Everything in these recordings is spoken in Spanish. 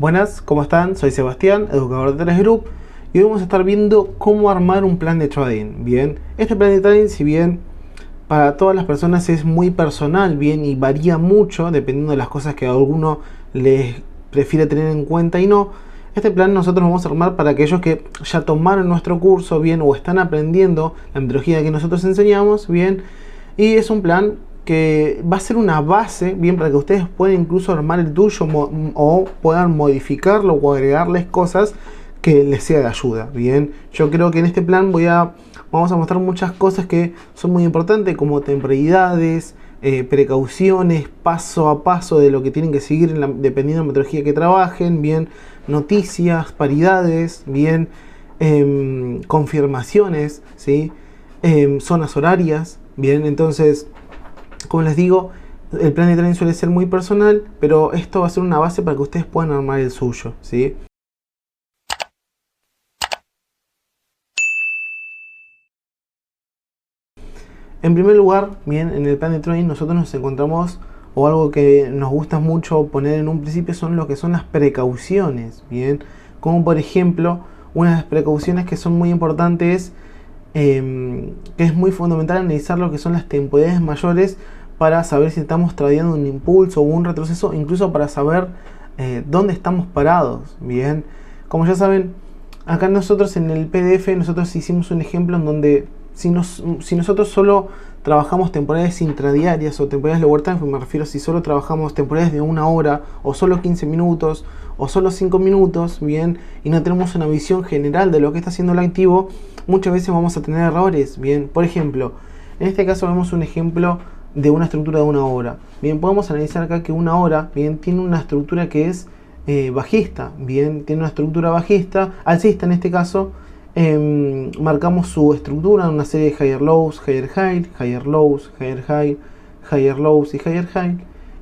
Buenas, ¿cómo están? Soy Sebastián, educador de Telegram Group, y hoy vamos a estar viendo cómo armar un plan de trading. Bien, este plan de trading, si bien para todas las personas es muy personal, bien, y varía mucho dependiendo de las cosas que a alguno les prefiere tener en cuenta y no. Este plan nosotros vamos a armar para aquellos que ya tomaron nuestro curso, bien, o están aprendiendo la metodología que nosotros enseñamos, bien, y es un plan que va a ser una base, bien, para que ustedes puedan incluso armar el tuyo o puedan modificarlo o agregarles cosas que les sea de ayuda. Bien, yo creo que en este plan vamos a mostrar muchas cosas que son muy importantes, como temporalidades, precauciones, paso a paso de lo que tienen que seguir dependiendo de la metodología que trabajen, bien, noticias, paridades, bien, confirmaciones, ¿sí? Zonas horarias, bien. Entonces, como les digo, el plan de trading suele ser muy personal, pero esto va a ser una base para que ustedes puedan armar el suyo, ¿sí? En primer lugar, bien, en el plan de trading nosotros nos encontramos, o algo que nos gusta mucho poner en un principio, son lo que son las precauciones, bien, como por ejemplo, una de las precauciones que son muy importantes, que es muy fundamental analizar lo que son las temporalidades mayores para saber si estamos tradeando un impulso o un retroceso, incluso para saber dónde estamos parados. Bien, como ya saben, acá nosotros en el PDF nosotros hicimos un ejemplo en donde si nosotros solo trabajamos temporalidades intradiarias o temporalidades lower time, me refiero si solo trabajamos temporalidades de 1 hora o solo 15 minutos o solo 5 minutos, bien, y no tenemos una visión general de lo que está haciendo el activo, muchas veces vamos a tener errores. Bien, por ejemplo, en este caso vemos un ejemplo de una estructura de 1 hora. Bien, podemos analizar acá que 1 hora, bien, tiene una estructura que es bajista, bien, tiene una estructura bajista, alcista en este caso. Marcamos su estructura en una serie de higher lows, higher high, higher lows, higher high, higher lows y higher high,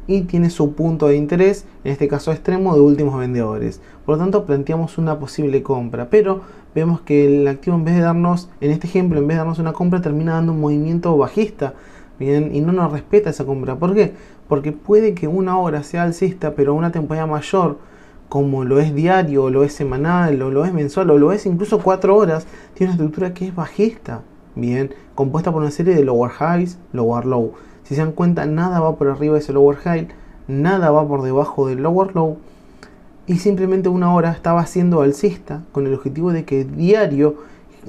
y tiene su punto de interés, en este caso extremo, de últimos vendedores. Por lo tanto, planteamos una posible compra, pero vemos que el activo, en vez de darnos, en este ejemplo, en vez de darnos una compra, termina dando un movimiento bajista, bien, y no nos respeta esa compra. ¿Por qué? Porque puede que 1 hora sea alcista, pero una temporada mayor, como lo es diario, o lo es semanal, o lo es mensual, o lo es incluso 4 horas, tiene una estructura que es bajista, bien, compuesta por una serie de lower highs, lower low. Si se dan cuenta, nada va por arriba de ese lower high, nada va por debajo del lower low, y simplemente 1 hora estaba siendo alcista con el objetivo de que diario,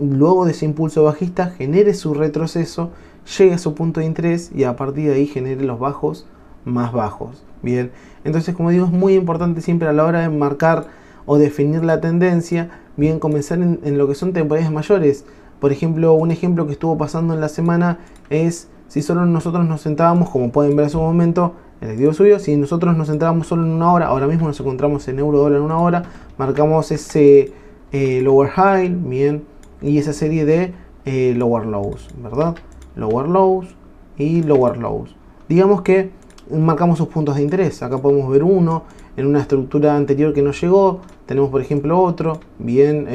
luego de ese impulso bajista, genere su retroceso, llegue a su punto de interés y a partir de ahí genere los bajos más bajos. Bien, entonces, como digo, es muy importante siempre a la hora de marcar o definir la tendencia, bien, comenzar en lo que son temporalidades mayores. Por ejemplo, un ejemplo que estuvo pasando en la semana es si solo nosotros nos sentábamos, como pueden ver en su momento, el activo subió. Si nosotros nos centrábamos solo en 1 hora, ahora mismo nos encontramos en euro dólar en 1 hora, marcamos ese lower high, bien, y esa serie de lower lows, ¿verdad? Lower lows y lower lows. Digamos que marcamos sus puntos de interés. Acá podemos ver uno en una estructura anterior que no llegó. Tenemos, por ejemplo, otro, bien,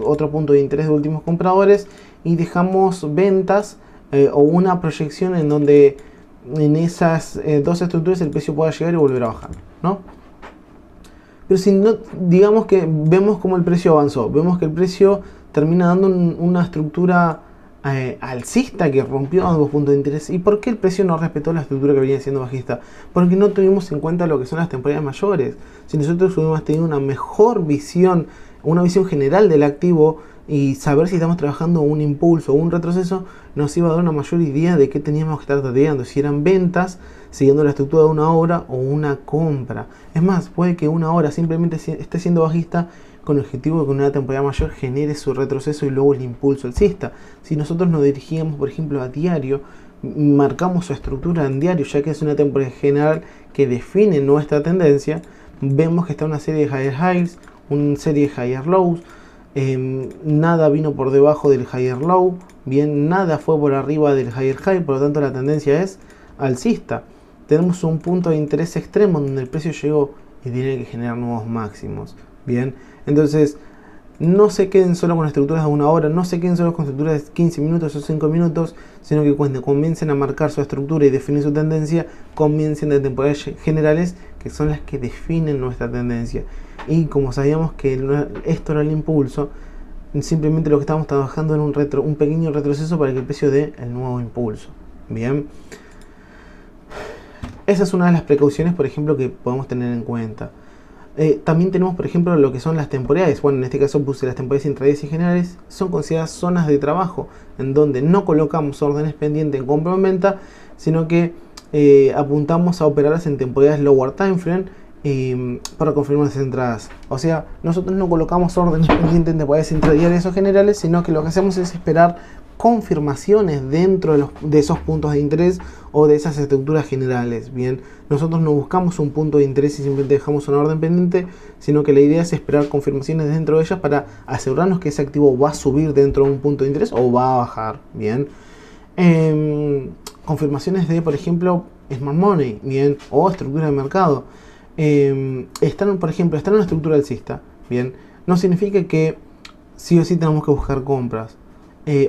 otro punto de interés de últimos compradores, y dejamos ventas o una proyección en donde en esas dos estructuras el precio pueda llegar y volver a bajar, ¿no? Pero si no, digamos que vemos cómo el precio avanzó, vemos que el precio termina dando una estructura alcista que rompió ambos puntos de interés. ¿Y por qué el precio no respetó la estructura que venía siendo bajista? Porque no tuvimos en cuenta lo que son las temporalidades mayores. Si nosotros hubiéramos tenido una mejor visión, una visión general del activo, y saber si estamos trabajando un impulso o un retroceso, nos iba a dar una mayor idea de qué teníamos que estar tradeando, si eran ventas siguiendo la estructura de 1 hora o una compra. Es más, puede que 1 hora simplemente esté siendo bajista con el objetivo de que una temporada mayor genere su retroceso y luego el impulso alcista. Si nosotros nos dirigíamos, por ejemplo, a diario, marcamos su estructura en diario, ya que es una temporada general que define nuestra tendencia, vemos que está una serie de higher highs, una serie de higher lows, nada vino por debajo del higher low, bien, nada fue por arriba del higher high, por lo tanto la tendencia es alcista. Tenemos un punto de interés extremo donde el precio llegó y tiene que generar nuevos máximos. Bien, entonces no se queden solo con estructuras de 1 hora, no se queden solo con estructuras de 15 minutos o 5 minutos, sino que cuando comiencen a marcar su estructura y definir su tendencia, comiencen de temporadas generales, que son las que definen nuestra tendencia. y como sabíamos que esto era el impulso, simplemente lo que estamos trabajando en un pequeño retroceso para que el precio dé el nuevo impulso. Bien, esa es una de las precauciones, por ejemplo, que podemos tener en cuenta. También tenemos, por ejemplo, lo que son las temporalidades. Bueno, en este caso puse las temporalidades intradías y generales. Son consideradas zonas de trabajo en donde no colocamos órdenes pendientes en compra o en venta, sino que apuntamos a operarlas en temporalidades lower time frame para confirmar esas entradas. O sea, nosotros no colocamos órdenes pendientes en temporalidades intradiarias o generales, sino que lo que hacemos es esperar confirmaciones dentro de esos puntos de interés o de esas estructuras generales. Bien, nosotros no buscamos un punto de interés y simplemente dejamos una orden pendiente, sino que la idea es esperar confirmaciones dentro de ellas para asegurarnos que ese activo va a subir dentro de un punto de interés o va a bajar. Bien, confirmaciones de, por ejemplo, Smart Money, bien, o estructura de mercado. Por ejemplo, están en una estructura alcista, bien, no significa que sí o sí tenemos que buscar compras.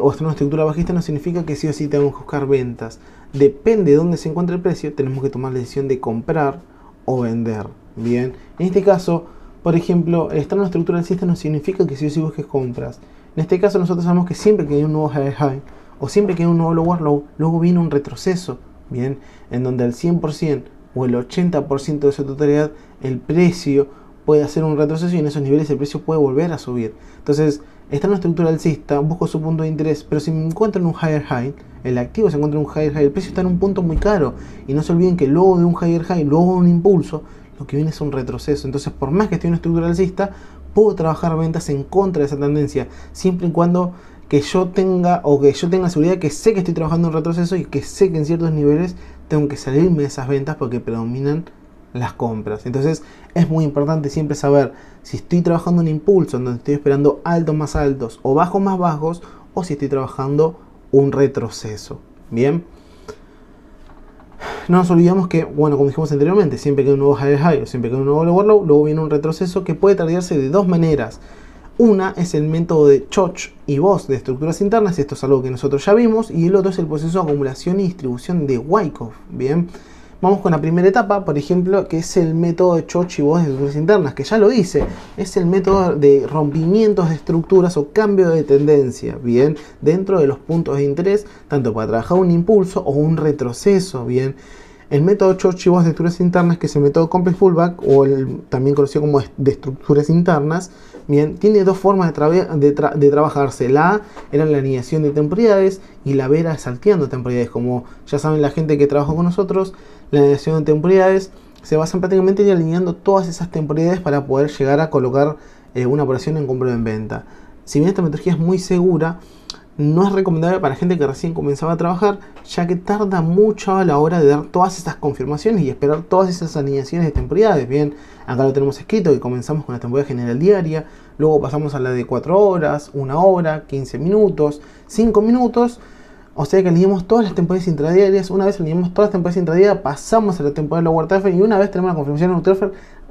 O estar en una estructura bajista no significa que sí o sí tenemos que buscar ventas. Depende de dónde se encuentre el precio, tenemos que tomar la decisión de comprar o vender. Bien, en este caso, por ejemplo, estar en una estructura alcista no significa que sí o sí busques compras. En este caso nosotros sabemos que siempre que hay un nuevo high o siempre que hay un nuevo lower low, luego viene un retroceso. Bien, en donde al 100% o el 80% de su totalidad el precio puede hacer un retroceso y en esos niveles el precio puede volver a subir. Entonces, está en una estructura alcista, busco su punto de interés, pero si me encuentro en un higher high, el activo se encuentra en un higher high, el precio está en un punto muy caro. Y no se olviden que luego de un higher high, luego de un impulso, lo que viene es un retroceso. Entonces, por más que esté en una estructura alcista, puedo trabajar ventas en contra de esa tendencia, siempre y cuando que yo tenga seguridad que sé que estoy trabajando en retroceso y que sé que en ciertos niveles tengo que salirme de esas ventas porque predominan las compras. Entonces es muy importante siempre saber si estoy trabajando un impulso en donde estoy esperando altos más altos o bajos más bajos, o si estoy trabajando un retroceso. Bien, no nos olvidemos que, bueno, como dijimos anteriormente, siempre que hay un nuevo high o siempre que hay un nuevo lower low, luego viene un retroceso que puede tratarse de dos maneras. Una es el método de Church y Voss de estructuras internas, esto es algo que nosotros ya vimos, y el otro es el proceso de acumulación y distribución de Wyckoff. Bien, vamos con la primera etapa, por ejemplo, que es el método de Church y Voss de estructuras internas, que ya lo dice, es el método de rompimientos de estructuras o cambio de tendencia, bien, dentro de los puntos de interés, tanto para trabajar un impulso o un retroceso, bien. El método Church y Voss de estructuras internas, que es el método Complex Pullback, o también conocido como de estructuras internas, bien, tiene dos formas de trabajarse. La A era la alineación de temporalidades y la B era salteando temporalidades. Como ya saben la gente que trabaja con nosotros, la alineación de temporalidades se basa prácticamente en alineando todas esas temporalidades para poder llegar a colocar una operación en compra o en venta. Si bien esta metodología es muy segura, no es recomendable para gente que recién comenzaba a trabajar, ya que tarda mucho a la hora de dar todas estas confirmaciones y esperar todas esas alineaciones de temporalidades. Bien, acá lo tenemos escrito que comenzamos con la temporalidad general diaria, luego pasamos a la de 4 horas, 1 hora, 15 minutos, 5 minutos. O sea que alineamos todas las temporalidades intradiarias. Una vez alineamos todas las temporalidades intradiarias, pasamos a la temporada de lower time frame, y una vez tenemos la confirmación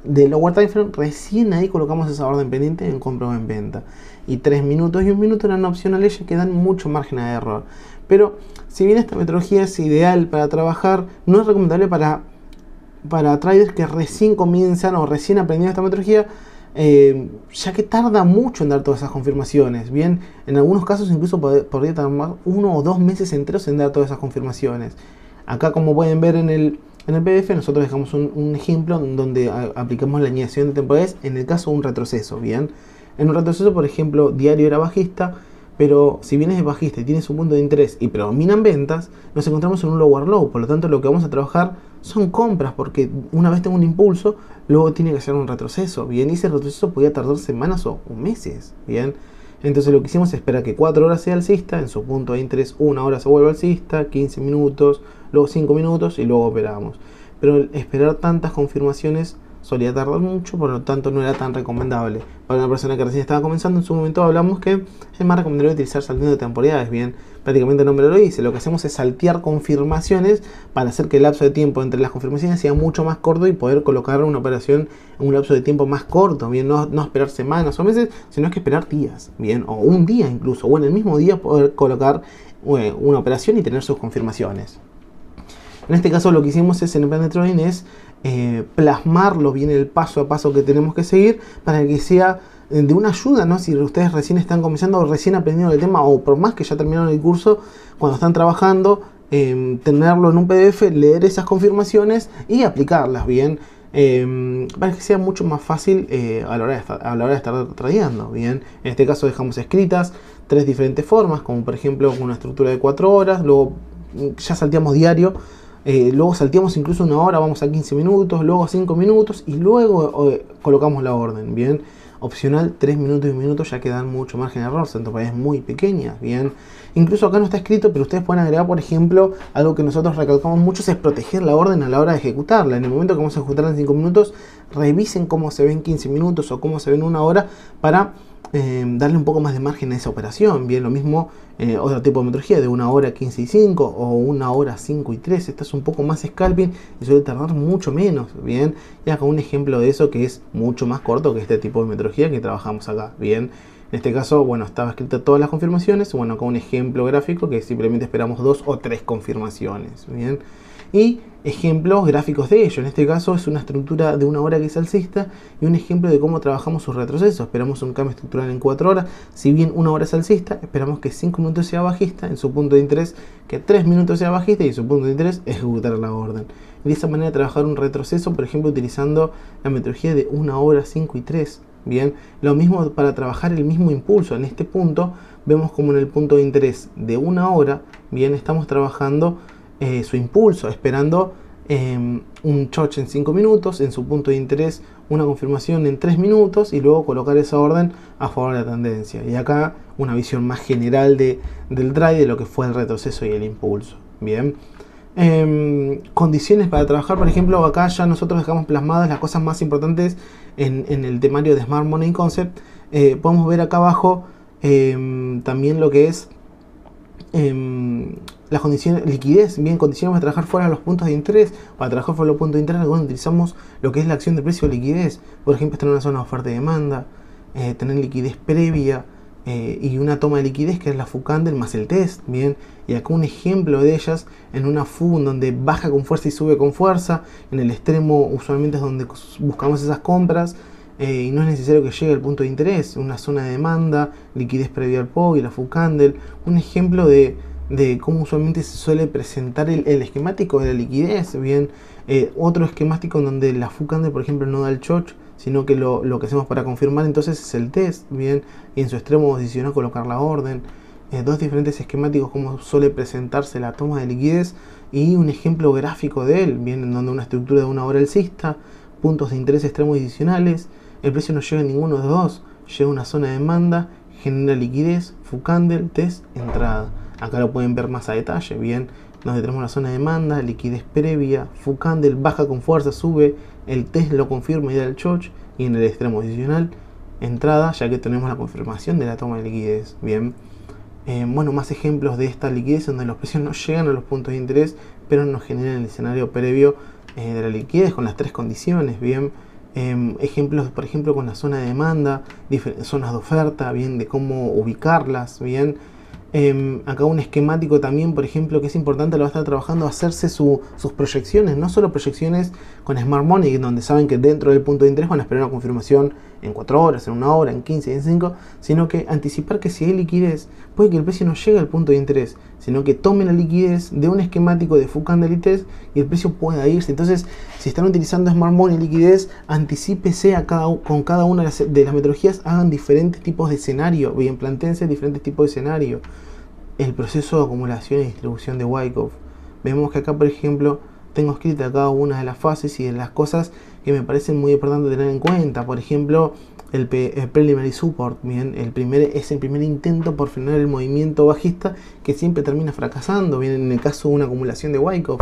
de lower time frame, recién ahí colocamos esa orden pendiente en compra o en venta. Y 3 minutos y 1 minuto eran opcionales, ya que dan mucho margen de error. Pero si bien esta metodología es ideal para trabajar, no es recomendable para traders que recién comienzan o recién aprendiendo esta metodología, ya que tarda mucho en dar todas esas confirmaciones. Bien, en algunos casos incluso podría tardar 1 o 2 meses enteros en dar todas esas confirmaciones. Acá, como pueden ver en el PDF, nosotros dejamos un ejemplo donde aplicamos la alineación de temporalidades en el caso de un retroceso. Bien, en un retroceso, por ejemplo, diario era bajista, pero si bien es bajista y tiene su punto de interés y predominan ventas, nos encontramos en un lower low. Por lo tanto, lo que vamos a trabajar son compras, porque una vez tengo un impulso, luego tiene que ser un retroceso. Bien, y ese retroceso podía tardar semanas o meses. Bien, entonces lo que hicimos es esperar que 4 horas sea alcista, en su punto de interés 1 hora se vuelve alcista, 15 minutos, luego 5 minutos y luego operamos. Pero esperar tantas confirmaciones solía tardar mucho, por lo tanto no era tan recomendable. Para una persona que recién estaba comenzando, en su momento hablamos que es más recomendable utilizar salteando de temporalidades. Bien, prácticamente el nombre lo dice, lo que hacemos es saltear confirmaciones para hacer que el lapso de tiempo entre las confirmaciones sea mucho más corto y poder colocar una operación en un lapso de tiempo más corto. Bien, no esperar semanas o meses, sino que esperar días, bien, o un día incluso, o en el mismo día poder colocar una operación y tener sus confirmaciones. En este caso lo que hicimos es en el plan de trading es plasmarlo bien el paso a paso que tenemos que seguir para que sea de una ayuda, ¿no? Si ustedes recién están comenzando o recién aprendiendo el tema, o por más que ya terminaron el curso, cuando están trabajando, tenerlo en un PDF, leer esas confirmaciones y aplicarlas bien, para que sea mucho más fácil a la hora de estar tradeando. Bien, en este caso dejamos escritas 3 diferentes formas, como por ejemplo con una estructura de 4 horas, luego ya salteamos diario. Luego salteamos incluso 1 hora, vamos a 15 minutos, luego a 5 minutos y luego colocamos la orden. Bien, opcional 3 minutos y 1 minuto, ya que dan mucho margen de error, son paredes muy pequeñas. Bien, incluso acá no está escrito, pero ustedes pueden agregar, por ejemplo, algo que nosotros recalcamos mucho, es proteger la orden a la hora de ejecutarla. En el momento que vamos a ejecutarla en 5 minutos, revisen cómo se ve en 15 minutos o cómo se ve en 1 hora para darle un poco más de margen a esa operación. Bien, lo mismo otro tipo de metodología de 1 hora 15 y 5 o 1 hora 5 y 3. Esta es un poco más scalping y suele tardar mucho menos. Bien, y acá un ejemplo de eso que es mucho más corto que este tipo de metodología que trabajamos acá. Bien, en este caso, bueno, estaba escrita todas las confirmaciones. Bueno, acá un ejemplo gráfico que simplemente esperamos 2 o 3 confirmaciones. Bien, y ejemplos gráficos de ello. En este caso es una estructura de 1 hora que es alcista y un ejemplo de cómo trabajamos su retroceso. Esperamos un cambio estructural en 4 horas. Si bien 1 hora es alcista, esperamos que 5 minutos sea bajista en su punto de interés, que 3 minutos sea bajista y su punto de interés ejecutar la orden. Y de esa manera trabajar un retroceso, por ejemplo, utilizando la metodología de 1 hora 5 y 3. Bien, lo mismo para trabajar el mismo impulso. En este punto vemos como en el punto de interés de 1 hora, bien, estamos trabajando su impulso, esperando un choch en 5 minutos, en su punto de interés una confirmación en 3 minutos y luego colocar esa orden a favor de la tendencia. Y acá una visión más general del trade, de lo que fue el retroceso y el impulso. Bien, condiciones para trabajar, por ejemplo, acá ya nosotros dejamos plasmadas las cosas más importantes en el temario de Smart Money Concept. Podemos ver acá abajo también lo que es las condiciones, liquidez, bien, condiciones para trabajar fuera de los puntos de interés. Para trabajar fuera de los puntos de interés, algunos utilizamos lo que es la acción de precio o liquidez. Por ejemplo, estar en una zona de oferta y demanda, tener liquidez previa y una toma de liquidez que es la FU Candle más el test. Bien, y acá un ejemplo de ellas en una FU donde baja con fuerza y sube con fuerza. En el extremo usualmente es donde buscamos esas compras. Y no es necesario que llegue al punto de interés, una zona de demanda, liquidez previa al POG y la FU Candle. Un ejemplo de cómo usualmente se suele presentar el esquemático de la liquidez. Bien, otro esquemático en donde la FU Candle, por ejemplo, no da el choch, sino que lo que hacemos para confirmar entonces es el test. Bien, y en su extremo posicional colocar la orden. Dos diferentes esquemáticos como suele presentarse la toma de liquidez y un ejemplo gráfico de él, bien, en donde una estructura de 1 hora alcista, puntos de interés extremos adicionales. El precio no llega a ninguno de los dos, llega a una zona de demanda, genera liquidez, FU Candle, test, entrada. Acá lo pueden ver más a detalle, bien, donde tenemos la zona de demanda, liquidez previa, FU Candle, baja con fuerza, sube, el test lo confirma y da el choch, y en el extremo adicional, entrada, ya que tenemos la confirmación de la toma de liquidez. Bien, bueno, más ejemplos de esta liquidez donde los precios no llegan a los puntos de interés, pero nos generan el escenario previo de la liquidez con las 3 condiciones. Bien, ejemplos, por ejemplo, con la zona de demanda, zonas de oferta, bien, de cómo ubicarlas. Bien, acá un esquemático también, por ejemplo, que es importante, lo va a estar trabajando, hacerse sus proyecciones, no solo proyecciones con Smart Money, donde saben que dentro del punto de interés van a esperar una confirmación en 4 horas, en 1 hora, en 15 y en 5, sino que anticipar que si hay liquidez, puede que el precio no llegue al punto de interés, sino que tome la liquidez de un esquemático de FU Candle y test y el precio pueda irse. Entonces, si están utilizando Smart Money y liquidez, anticípese con cada una de las metodologías, hagan diferentes tipos de escenario, bien, plantéense diferentes tipos de escenario. El proceso de acumulación y distribución de Wyckoff. Vemos que acá, por ejemplo, tengo escrita cada una de las fases y de las cosas que me parecen muy importantes tener en cuenta. Por ejemplo, el preliminary support, bien, es el primer intento por frenar el movimiento bajista que siempre termina fracasando. Bien, en el caso de una acumulación de Wyckoff,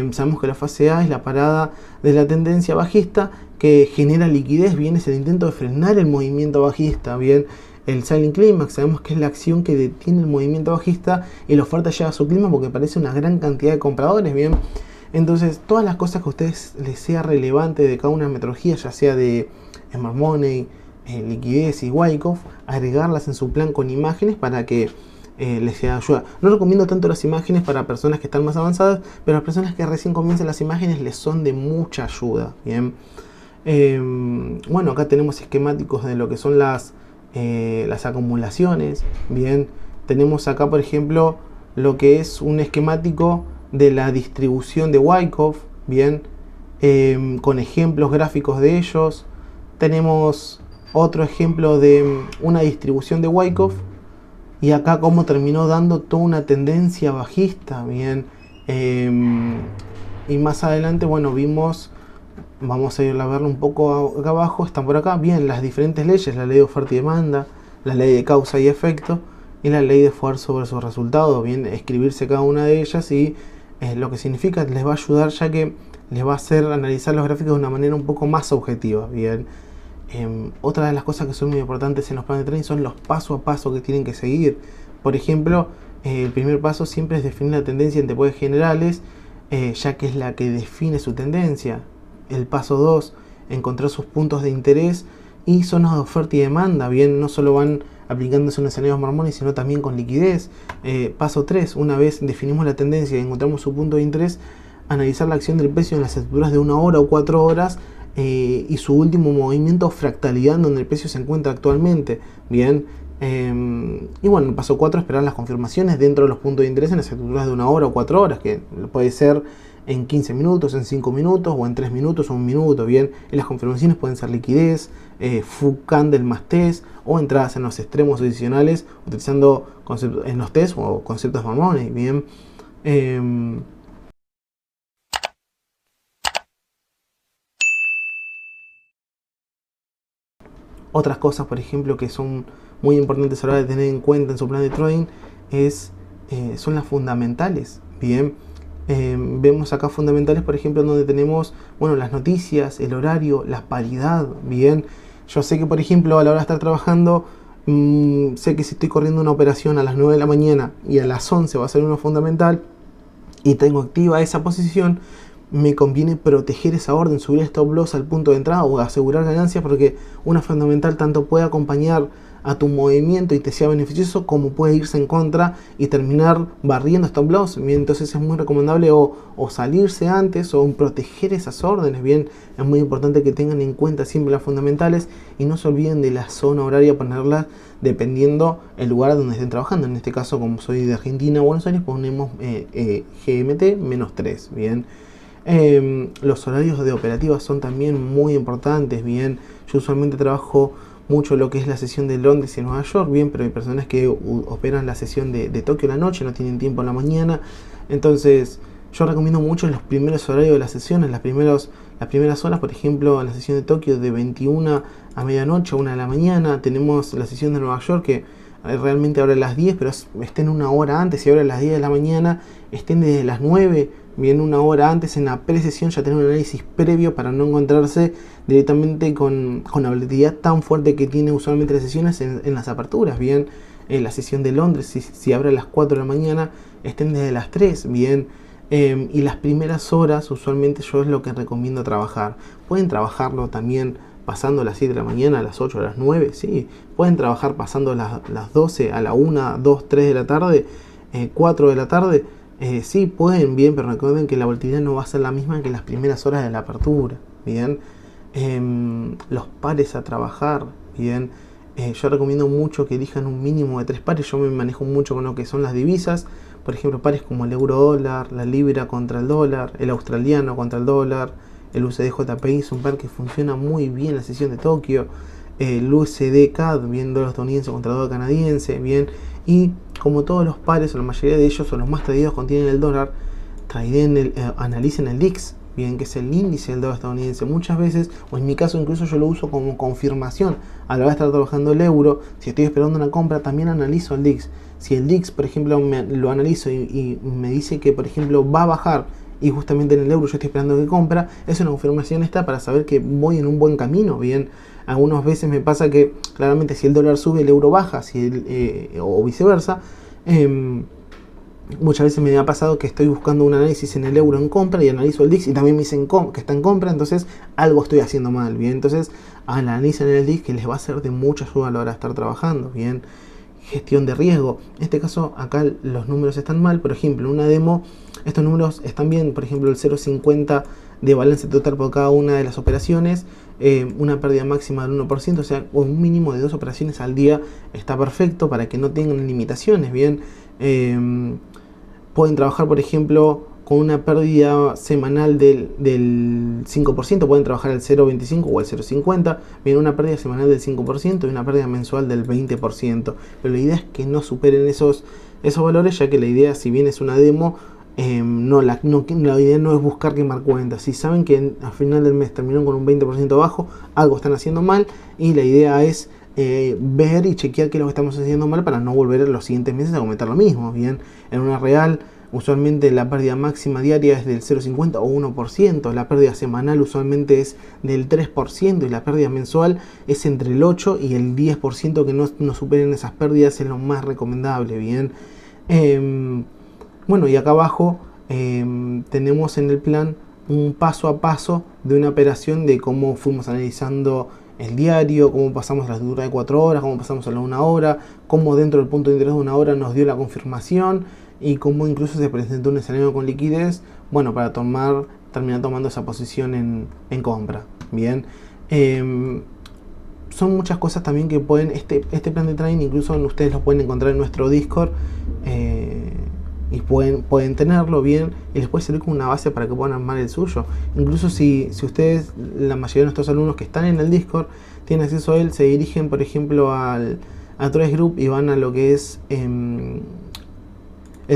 sabemos que la fase A es la parada de la tendencia bajista que genera liquidez. Bien, es el intento de frenar el movimiento bajista. Bien, el Silent Climax sabemos que es la acción que detiene el movimiento bajista y la oferta llega a su clima porque aparece una gran cantidad de compradores. Bien, entonces todas las cosas que a ustedes les sea relevante de cada una metodología, ya sea de Smart Money, liquidez y Wyckoff, agregarlas en su plan con imágenes para que les sea de ayuda. No recomiendo tanto las imágenes para personas que están más avanzadas, pero a las personas que recién comienzan las imágenes les son de mucha ayuda. Bien. Bueno, acá tenemos esquemáticos de lo que son las acumulaciones. Bien, tenemos acá por ejemplo lo que es un esquemático de la distribución de Wyckoff. Bien, con ejemplos gráficos de ellos. Tenemos otro ejemplo de una distribución de Wyckoff, y acá como terminó dando toda una tendencia bajista. Bien, y más adelante, bueno, vamos a ir a verlo un poco acá abajo, están por acá, bien, las diferentes leyes, la ley de oferta y demanda, la ley de causa y efecto, y la ley de esfuerzo versus resultado. Bien, escribirse cada una de ellas, y lo que significa, les va a ayudar, ya que les va a hacer analizar los gráficos de una manera un poco más objetiva. Bien, otra de las cosas que son muy importantes en los planes de trading son los paso a paso que tienen que seguir. Por ejemplo, el primer paso siempre es definir la tendencia en TPOs generales, ya que es la que define su tendencia. El paso 2, encontrar sus puntos de interés y zonas de oferta y demanda. Bien, no solo van aplicándose en escenarios marmones, sino también con liquidez. Paso 3, una vez definimos la tendencia y encontramos su punto de interés, analizar la acción del precio en las estructuras de 1 hora o 4 horas, y su último movimiento, fractalidad, donde el precio se encuentra actualmente. Bien, y bueno, el paso 4, esperar las confirmaciones dentro de los puntos de interés en las estructuras de 1 hora o 4 horas, que puede ser en 15 minutos, en 5 minutos, o en 3 minutos o 1 minuto. Bien, y las confirmaciones pueden ser liquidez, FUG candle más test, o entradas en los extremos adicionales utilizando conceptos en los test o conceptos mamones. Bien, otras cosas, por ejemplo, que son muy importantes a la hora de tener en cuenta en su plan de trading son las fundamentales. Bien, vemos acá fundamentales, por ejemplo, donde tenemos, bueno, las noticias, el horario, la paridad. Bien, yo sé que, por ejemplo, a la hora de estar trabajando, sé que si estoy corriendo una operación a las 9 de la mañana y a las 11 va a ser una fundamental y tengo activa esa posición, me conviene proteger esa orden, subir el stop loss al punto de entrada o asegurar ganancias, porque una fundamental tanto puede acompañar a tu movimiento y te sea beneficioso, como puede irse en contra y terminar barriendo stop loss. Bien, entonces es muy recomendable o salirse antes o proteger esas órdenes. Bien, es muy importante que tengan en cuenta siempre las fundamentales y no se olviden de la zona horaria, ponerlas dependiendo el lugar donde estén trabajando. En este caso, como soy de Argentina, Buenos Aires, ponemos GMT -3. Bien, los horarios de operativas son también muy importantes. Bien, yo usualmente trabajo mucho lo que es la sesión de Londres y Nueva York. Bien, pero hay personas que operan la sesión de Tokio en la noche, no tienen tiempo en la mañana. Entonces yo recomiendo mucho los primeros horarios de las sesiones, las primeras horas. Por ejemplo, en la sesión de Tokio de 21 a medianoche, a 1 de la mañana. Tenemos la sesión de Nueva York, que realmente abre a las 10, pero estén una hora antes. Y abre a las 10 de la mañana, estén desde las 9, bien, una hora antes, en la precesión, ya tener un análisis previo para no encontrarse directamente con la volatilidad tan fuerte que tiene usualmente las sesiones en las aperturas. Bien, la sesión de Londres, si abre a las 4 de la mañana, estén desde las 3. Bien, y las primeras horas usualmente yo es lo que recomiendo trabajar. Pueden trabajarlo también pasando las 7 de la mañana, a las 8, a las 9, sí. Pueden trabajar pasando las 12, a la 1, 2, 3 de la tarde, 4 de la tarde. Sí, pueden, bien, pero recuerden que la volatilidad no va a ser la misma que las primeras horas de la apertura. Bien, los pares a trabajar. Bien, yo recomiendo mucho que elijan un mínimo de 3 pares. Yo me manejo mucho con lo que son las divisas. Por ejemplo, pares como el euro dólar, la libra contra el dólar, el australiano contra el dólar, el USD-JPY es un par que funciona muy bien en la sesión de Tokio. El USD-CAD, bien, dólar estadounidense contra dólar canadiense. Bien, y como todos los pares, o la mayoría de ellos, o los más traídos, contienen el dólar, analicen el VIX, bien, que es el índice del dólar estadounidense. Muchas veces, o en mi caso incluso, yo lo uso como confirmación a la hora de estar trabajando el euro. Si estoy esperando una compra, también analizo el VIX. Si el VIX, por ejemplo, lo analizo y me dice que, por ejemplo, va a bajar, y justamente en el euro yo estoy esperando que compra, es una confirmación esta para saber que voy en un buen camino. Bien, algunas veces me pasa que claramente si el dólar sube, el euro baja, o viceversa. Muchas veces me ha pasado que estoy buscando un análisis en el euro en compra y analizo el VIX y también me dicen que está en compra, entonces algo estoy haciendo mal. Bien, entonces analicen el VIX, que les va a ser de mucha ayuda a la hora de estar trabajando. Bien, gestión de riesgo. En este caso acá los números están mal. Por ejemplo, en una demo estos números están bien. Por ejemplo, el 0,50 de balance total por cada una de las operaciones, una pérdida máxima del 1%, o sea, un mínimo de 2 operaciones al día está perfecto para que no tengan limitaciones. Bien, pueden trabajar, por ejemplo, con una pérdida semanal del 5%, pueden trabajar el 0,25 o el 0,50, bien, una pérdida semanal del 5% y una pérdida mensual del 20%. Pero la idea es que no superen esos valores, ya que la idea, si bien es una demo, la idea no es buscar quemar cuentas. Si saben que al final del mes terminaron con un 20% bajo, algo están haciendo mal, y la idea es ver y chequear qué es lo que estamos haciendo mal para no volver los siguientes meses a cometer lo mismo. Bien, en una real usualmente la pérdida máxima diaria es del 0,50 o 1%, la pérdida semanal usualmente es del 3% y la pérdida mensual es entre el 8 y el 10%. Que no superen esas pérdidas es lo más recomendable. Bien, bueno, y acá abajo tenemos en el plan un paso a paso de una operación de cómo fuimos analizando el diario, cómo pasamos la dura de 4 horas, cómo pasamos a la 1 hora, cómo dentro del punto de interés de 1 hora nos dio la confirmación y cómo incluso se presentó un escenario con liquidez, bueno, para terminar tomando esa posición en compra. Bien, son muchas cosas también que pueden, este plan de trading incluso ustedes lo pueden encontrar en nuestro Discord, y pueden tenerlo bien y les puede servir como una base para que puedan armar el suyo. Incluso si ustedes, la mayoría de nuestros alumnos que están en el Discord tienen acceso a él, se dirigen por ejemplo a Trades Group y van a lo que es el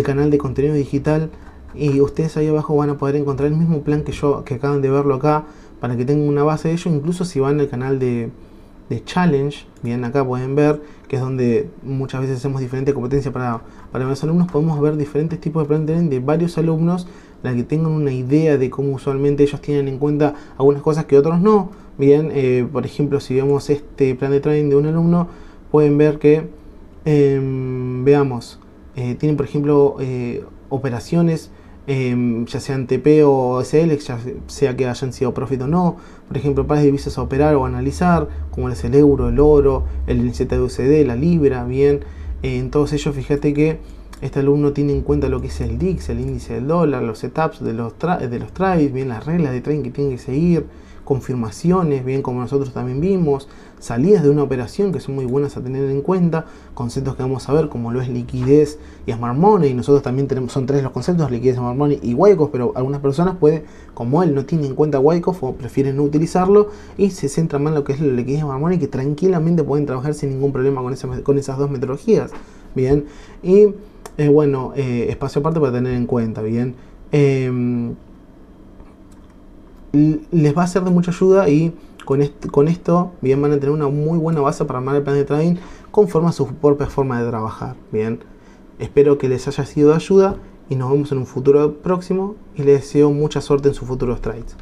canal de contenido digital, y ustedes ahí abajo van a poder encontrar el mismo plan que acaban de verlo acá, para que tengan una base de ello. Incluso si van al canal de Challenge, bien, acá pueden ver que es donde muchas veces hacemos diferentes competencias para los alumnos. Podemos ver diferentes tipos de plan de trading de varios alumnos, para que tengan una idea de cómo usualmente ellos tienen en cuenta algunas cosas que otros no. Bien, por ejemplo, si vemos este plan de trading de un alumno, pueden ver que veamos, tienen por ejemplo operaciones, ya sean TP o SL, ya sea que hayan sido profit o no. Por ejemplo, pares de divisas a operar o analizar, como es el euro, el oro, el ZUSD, la libra. Bien, en todos ellos fíjate que este alumno tiene en cuenta lo que es el DIX, el índice del dólar, los setups de los trades, bien, las reglas de trading que tienen que seguir, confirmaciones, bien, como nosotros también vimos, salidas de una operación que son muy buenas a tener en cuenta, conceptos que vamos a ver como lo es liquidez y smart money. Nosotros también tenemos, son 3 los conceptos: liquidez, smart money y Wyckoff, pero algunas personas como él no tienen en cuenta Wyckoff o prefieren no utilizarlo y se centran más en lo que es la liquidez y smart money, que tranquilamente pueden trabajar sin ningún problema con esas dos metodologías. Bien, y bueno, espacio aparte para tener en cuenta. Bien, les va a ser de mucha ayuda, y con esto bien van a tener una muy buena base para armar el plan de trading conforme a su propia forma de trabajar. Bien, espero que les haya sido de ayuda y nos vemos en un futuro próximo, y les deseo mucha suerte en sus futuros trades.